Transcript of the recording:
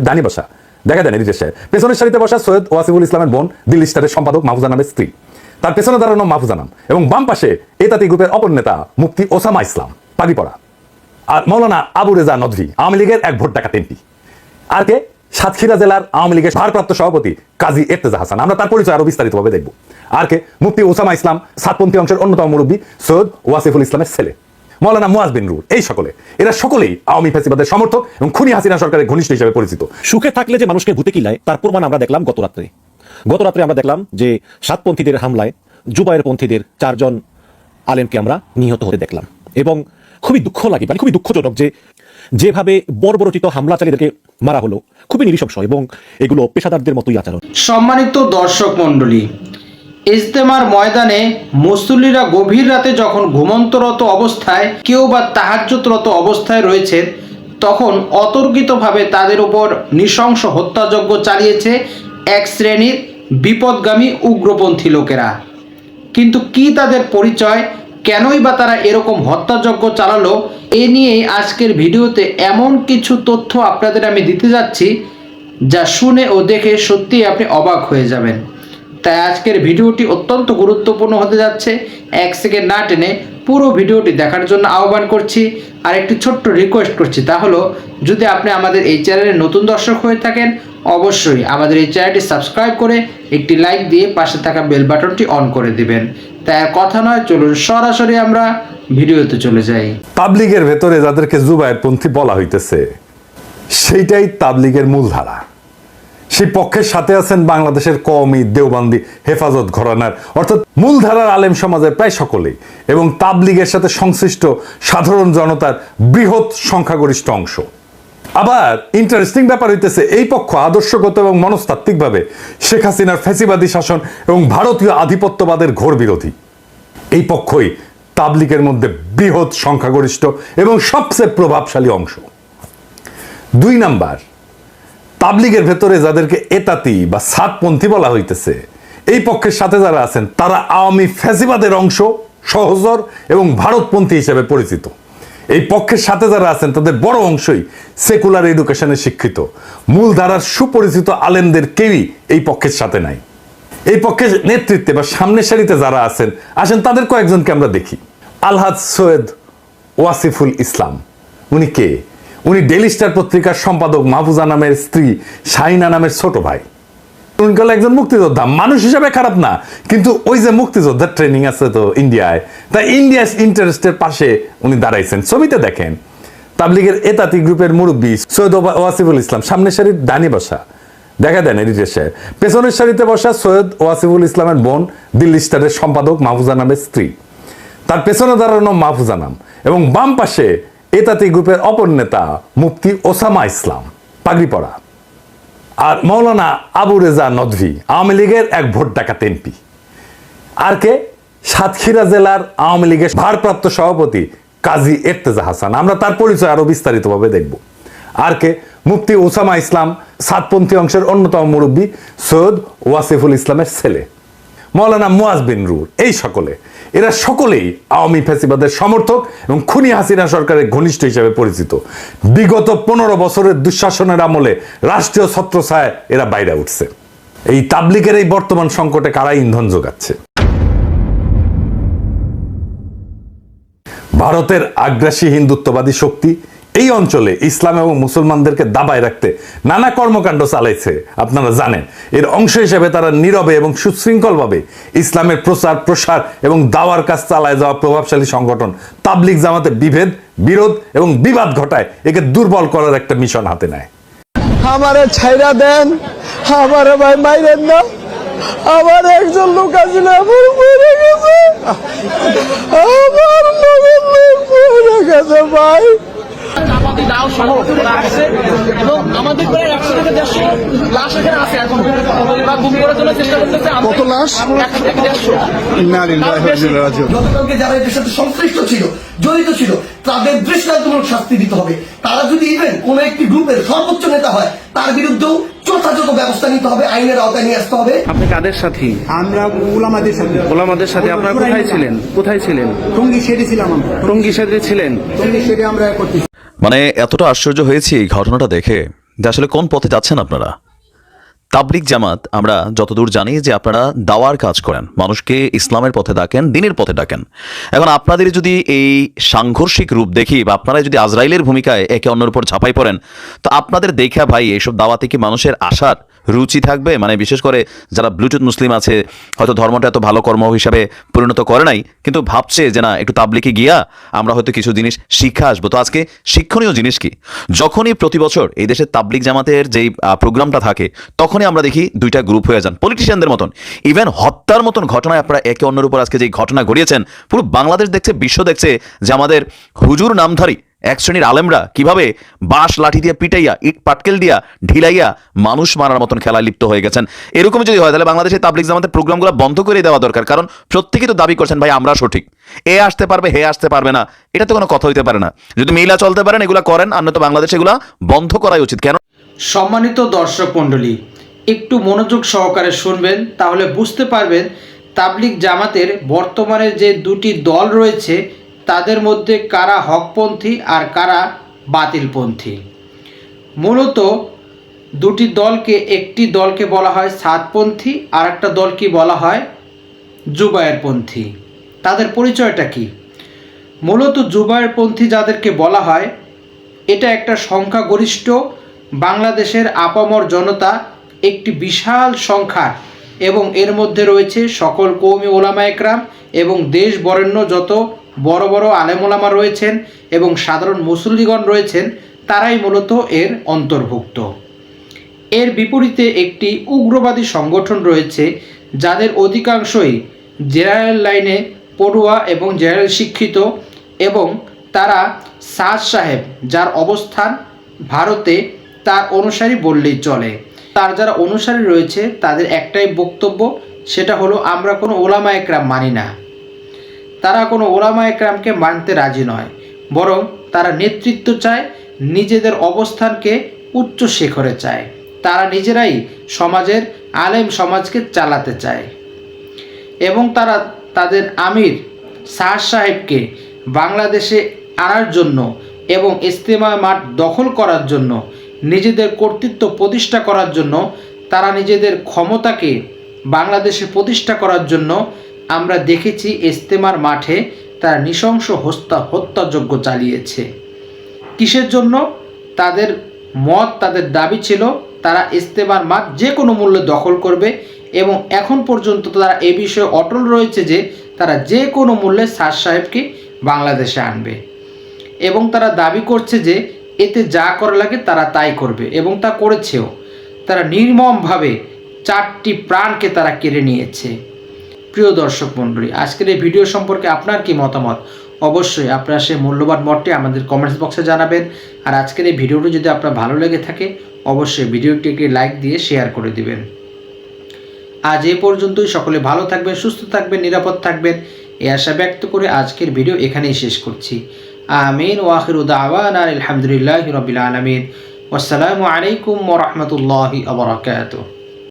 ডানি বসা, দেখা দেন এডিটর সাহেব, পেছনের সারিতে বসা সৈয়দ ওয়াসিফুল ইসলামের বোন, দিল্লি স্টারের সম্পাদক মাহফুজা নামের স্ত্রী, তার পেছনে দাঁড়ানো মাহফুজা নাম, এবং বাম পাশে এতাতি গ্রুপের অপর নেতা মুফতি ওসামা ইসলাম পাগড়ি পরা, আর মৌলানা আবু রেজা নদভী, আওয়ামী লীগের এক ভোট টাকা এমপি, আর কে সাতক্ষীরা জেলার আওয়ামী লীগের ভারপ্রাপ্ত সভাপতি কাজী ইর্তেজা হাসান। আমরা তার পরিচয় আরো বিস্তারিতভাবে দেখব। আর কে মুফতি ওসামা ইসলাম, সাতপন্থী অংশের অন্যতম মুরব্বী সৈয়দ ওয়াসিফুল ইসলামের ছেলে মৌলানা মুয়াজ বিন নূর। এই এরা সকলেই আওয়ামী ফ্যাসিবাদের সমর্থক এবং খুনি হাসিনা সরকারের ঘনিষ্ঠ হিসেবে পরিচিত। সুখে থাকলে যে মানুষকে ভূতে কিলায় তার প্রমাণ আমরা দেখলাম গত রাত্রে আমরা দেখলাম যে সাতপন্থীদের হামলায় জুবায়ের পন্থীদের 4 জন আলেমকে আমরা নিহত হতে দেখলাম, এবং খুবই দুঃখ লাগে, মানে খুবই দুঃখজনক যে যেভাবে বর্বরচিত হামলা চালিয়েদেরকে মারা হলো, খুবই নৃশংস, এবং এগুলো পেশাদারদের মতোই আচরণ। সম্মানিত দর্শক মণ্ডলী, ইজতেমার ময়দানে মুসল্লিরা গভীর রাতে যখন ঘুমন্তরত অবস্থায় কেউ বা তাহাজ্জুদরত অবস্থায় রয়েছে, তখন অতর্কিতভাবে তাদের উপর নৃশংস হত্যাযজ্ঞ চালিয়েছে এক শ্রেণীর বিপদগামী উগ্রপন্থী লোকেরা। কিন্তু কি তাদের পরিচয়, কেনই বা তারা এরকম হত্যাযজ্ঞ চালালো, এ নিয়েই আজকের ভিডিওতে এমন কিছু তথ্য আপনাদের আমি দিতে যাচ্ছি যা শুনে ও দেখে সত্যিই আপনি অবাক হয়ে যাবেন। তাই আজকের ভিডিওটি অত্যন্ত গুরুত্বপূর্ণ হতে যাচ্ছে। 1 সেকেন্ড না টেনে পুরো ভিডিওটি দেখার জন্য আহ্বান করছি। আর একটি ছোট্ট রিকোয়েস্ট করছি, তা হলো যদি আপনি আমাদের এই চ্যানেলের নতুন দর্শক হয়ে থাকেন, অবশ্যই আমাদের এই চ্যানেলটি সাবস্ক্রাইব করে একটি লাইক দিয়ে পাশে থাকা বেল বাটনটি অন করে দিবেন। তাই আর কথা নয়, চলুন সরাসরি আমরা ভিডিওতে চলে যাই। তাবলিগের ভেতরে যাদেরকে জুবায়ের পন্থী বলা হইতেছে, সেইটাই তাবলিগের মূলধারা। সেই পক্ষের সাথে আছেন বাংলাদেশের কওমি, দেওবন্দি, হেফাজত ঘরানার অর্থাৎ মূলধারার আলেম সমাজের প্রায় সকলেই, এবং তাবলিগের সাথে সংশ্লিষ্ট সাধারণ জনতার বৃহৎ সংখ্যাগরিষ্ঠ অংশ। আবার ইন্টারেস্টিং ব্যাপার হইতেছে, এই পক্ষ আদর্শগত এবং মনস্তাত্ত্বিকভাবে শেখ হাসিনার ফ্যাসিবাদী শাসন এবং ভারতীয় আধিপত্যবাদের ঘোর বিরোধী। এই পক্ষই তাবলিগের মধ্যে বৃহৎ সংখ্যাগরিষ্ঠ এবং সবচেয়ে প্রভাবশালী অংশ। 2 নাম্বার, তাবলিগের ভেতরে যাদেরকে এতাতি বা সাতপন্থী বলা হইতেছে, এই পক্ষের সাথে যারা আছেন তারা আওয়ামী ফ্যাসিবাদের অংশ, সহচর এবং ভারতপন্থী হিসেবে পরিচিত। এই পক্ষের সাথে যারা আছেন তাদের বড় অংশই সেকুলার এডুকেশনে শিক্ষিত। মূলধারার সুপরিচিত আলেমদের কেউই এই পক্ষের সাথে নাই। এই পক্ষের নেতৃত্বে বা সামনের সারিতে যারা আছেন, আসেন তাদের কয়েকজনকে আমরা দেখি। আলহাজ সৈয়দ ওয়াসিফুল ইসলাম, উনি কে? উনি ডেইলি স্টার পত্রিকার সম্পাদক মাহফুজা নামের স্ত্রী শাহিনা নামের ছোট ভাই। উনি একজন মুক্তিযোদ্ধা, মানুষ হিসাবে খারাপ না, কিন্তু ওই যে মুক্তিযোদ্ধার ট্রেনিং আছে তো ইন্ডিয়ায়, তাই ইন্ডিয়াস ইন্টারেস্টের পাশে উনি দাঁড়াইছেন। ছবিতে দেখেন তাবলিগের এতাতি গ্রুপের মুরব্বী সৈয়দ ওয়াসিফুল ইসলাম, সামনের সারির ডানি বসা, দেখা দেন এডিটর সাহেব, পেছনের সারিতে বসা সৈয়দ ওয়াসিফুল ইসলামের বোন, দিল্লি স্টারের সম্পাদক মাহফুজা নামের স্ত্রী, তার পেছনে দাঁড়ানো মাহফুজা নাম, এবং বাম পাশে এতাতি গ্রুপের অপর নেতা মুফতি ওসামা ইসলাম পাগড়ি পরা, আর মৌলানা আবু রেজা নদভী, আওয়ামী লীগের এক ভোট টাকা এমপি, আর কে সাতক্ষীরা জেলার আওয়ামী লীগের ভারপ্রাপ্ত সভাপতি কাজী ইর্তেজা হাসান। আমরা তার পরিচয় আরো বিস্তারিতভাবে দেখব। আর কে মুফতি ওসামা ইসলাম, সাতপন্থী অংশের অন্যতম মুরব্বী সৈয়দ ওয়াসিফুল ইসলামের ছেলে মৌলানা মুয়াজ বিন নূর। এই এরা সকলেই আওয়ামী ফ্যাসিবাদের সমর্থক এবং খুনি হাসিনা সরকারের ঘনিষ্ঠ হিসেবে পরিচিত। বিগত 15 বছরের দুঃশাসনের আমলে রাষ্ট্রীয় ছত্রছায়ায় এরা বাইরে উঠছে। এই তাবলিগের এই বর্তমান সংকটে কারা ইন্ধন যোগাচ্ছে? ভারতের আগ্রাসী হিন্দুত্ববাদী শক্তি এই অঞ্চলে ইসলাম এবং মুসলমানদেরকে দাবায় রাখতে নানা কর্মকাণ্ড চালাইছে, আপনারা জানেন। এর অংশ হিসেবে তারা নীরবে এবং সুশৃঙ্খলভাবে ইসলামের প্রচার, প্রসার এবং দাওয়ার কাজ চালায় যাওয়া প্রভাবশালী সংগঠন তাবলিগ জামাতে বিভেদ, বিরোধ এবং বিবাদ ঘটায় একে দুর্বল করার একটা মিশন হাতে নেয়। আমারে ছাইরা দেন, আমারে ভাই মাইরেন না, আমার একজন লোক আছিল আমার মরে গেছে, আমার লোকের লোক মরে গেছে ভাই। এবং আমাদের প্রায় 100 থেকে 150 লাশ এখানে আছে এখন, গুম করার জন্য চেষ্টা করতেছে। কত লাশ? 100 থেকে 150। গতকালকে যারা এদের সাথে সংশ্লিষ্ট ছিল, জড়িত ছিল, তাদের দৃষ্টান্তমূলক শাস্তি দিতে হবে। তারা যদি ইভেন কোন একটি গ্রুপের সর্বোচ্চ নেতা হয়, তার বিরুদ্ধেও যথাযথ ব্যবস্থা নিতে হবে, আইনের আওতায় নিয়ে আসতে হবে। আপনি কাদের সাথী? আমরা ওলামাদের সাথে। ওলামাদের সাথে আপনারা কোথায় ছিলেন? টঙ্গী শেডে ছিলাম আমরা। টঙ্গী সাথে ছিলেন? টঙ্গী শেডে আমরা করতেছি। মানে এতটা আশ্চর্য হয়েছি এই ঘটনাটা দেখে যে আসলে কোন পথে যাচ্ছেন আপনারা। তাবলিগ জামাত আমরা যতদূর জানি যে আপনারা দাওয়ার কাজ করেন, মানুষকে ইসলামের পথে ডাকেন, দ্বীনের পথে ডাকেন। এখন আপনাদের যদি এই সাংঘর্ষিক রূপ দেখি বা আপনারা যদি আজরাইলের ভূমিকায় একে অন্যের উপর ঝাঁপাই পড়েন, তো আপনাদের দেখা ভাই এইসব দাওয়াতে কি মানুষের আশার রুচি থাকবে? মানে বিশেষ করে যারা ব্লুটুথ মুসলিম আছে, হয়তো ধর্মটা এত ভালো কর্ম হিসাবে পরিণত করে নাই, কিন্তু ভাবছে যে না একটু তাবলিগে গিয়া আমরা হয়তো কিছু জিনিস শিক্ষা আসবো। তো আজকে শিক্ষণীয় জিনিস কি, যখনই প্রতি বছর এই দেশের তাবলিগ জামাতের যেই প্রোগ্রামটা থাকে তখনই আমরা দেখি দুইটা গ্রুপ হয়ে যান পলিটিশিয়ানদের মতন। ইভেন হত্যার মতন ঘটনায় আপনারা একে অন্যের উপর আজকে যে ঘটনা ঘটিয়েছেন, পুরো বাংলাদেশ দেখছে, বিশ্ব দেখছে যে আমাদের হুজুর নামধারী এক শ্রেণীর আলেমরা কিভাবে বাঁশ লাঠি দিয়ে পিটাইয়া, ইট পাটকেল দিয়া ঢিলাইয়া মানুষ মারার মতন খেলায় লিপ্ত হয়ে গেছেন। এরকম যদি হয় তাহলে বাংলাদেশে তাবলিগ জামাতের প্রোগ্রামগুলো বন্ধ করে দেওয়া দরকার। কারণ প্রত্যেকেই তো দাবি করছেন ভাই আমরা সঠিক, এ আসতে পারবে হে আসতে পারবে না, এটা তো কোনো কথা হইতে পারে না। যদি মিলা চলতে পারেন এগুলা করেন, আর নয়তো বাংলাদেশে এগুলা বন্ধ করাই উচিত। কেন? সম্মানিত দর্শক মণ্ডলী, একটু মনোযোগ সহকারে শুনবেন, তাহলে বুঝতে পারবেন তাবলিগ জামাতের বর্তমানে যে দুটি দল রয়েছে তাদের মধ্যে কারা হকপন্থী আর কারা বাতিলপন্থী। মূলত দুটি দলকে, একটি দলকে বলা হয় সাতপন্থী আর একটা দলকে বলা হয় জুবায়েরপন্থী। তাদের পরিচয়টা কি? মূলত জুবায়েরপন্থী যাদেরকে বলা হয়, এটা একটা সংখ্যাগরিষ্ঠ বাংলাদেশের আপামর জনতা, একটি বিশাল সংখ্যা, এবং এর মধ্যে রয়েছে সকল কওমি ওলামা একরাম এবং দেশ বরেণ্য যত বড় বড় আলেম ওলামা রয়েছেন এবং সাধারণ মুসল্লিগণ রয়েছেন, তারাই মূলত এর অন্তর্ভুক্ত। এর বিপরীতে একটি উগ্রবাদী সংগঠন রয়েছে যাদের অধিকাংশই জেনারেল লাইনে পড়ুয়া এবং জেনারেল শিক্ষিত, এবং তারা সাদ সাহেব যার অবস্থান ভারতে তার অনুসারী বললেই চলে। তার যারা অনুসারী রয়েছে তাদের একটাই বক্তব্য, সেটা হলো আমরা কোনো ওলামা একরাম মানি না। তারা কোনো ওলামা একরামকে মানতে রাজি নয়, বরং তারা নেতৃত্ব চায়, নিজেদের অবস্থানকে উচ্চ শিখরে চায়, তারা নিজেরাই সমাজের আলেম সমাজকে চালাতে চায়, এবং তারা তাদের আমির সাদ সাহেবকে বাংলাদেশে আনার জন্য এবং ইজতেমা মাঠ দখল করার জন্য, নিজেদের কর্তৃত্ব প্রতিষ্ঠা করার জন্য, তারা নিজেদের ক্ষমতাকে বাংলাদেশে প্রতিষ্ঠা করার জন্য আমরা দেখেছি ইজতেমার মাঠে তারা নৃশংস হত্যাযজ্ঞ চালিয়েছে। কিসের জন্য? তাদের মত, তাদের দাবি ছিল তারা ইজতেমার মাঠ যে কোনো মূল্যে দখল করবে, এবং এখন পর্যন্ত তারা এ বিষয়ে অটল রয়েছে যে তারা যে কোনো মূল্যে সাদ সাহেবকে বাংলাদেশে আনবে, এবং তারা দাবি করছে যে এতে যা করা লাগে তারা তাই করবে, এবং তা করেছেও। তারা নির্মমভাবে 4টি প্রাণকে তারা কেড়ে নিয়েছে। প্রিয় দর্শক মণ্ডলী, আজকের এই ভিডিও সম্পর্কে আপনার কি মতামত? অবশ্যই আপনারা সেই মূল্যবান মতটি আমাদের কমেন্টস বক্সে জানাবেন। আর আজকের এই ভিডিওটি যদি আপনার ভালো লেগে থাকে অবশ্যই ভিডিওটিকে লাইক দিয়ে শেয়ার করে দিবেন। আজ এই পর্যন্তই। সকলে ভালো থাকবেন, সুস্থ থাকবেন, নিরাপদ থাকবেন, এই আশা ব্যক্ত করে আজকের ভিডিও এখানেই শেষ করছি। আমিন ওয়া আখিরু দাওয়ানা আলহামদুলিল্লাহি রাব্বিল আলামিন। ওয়াসসালামু আলাইকুম ওয়া রাহমাতুল্লাহি ওয়া বারাকাতুহু।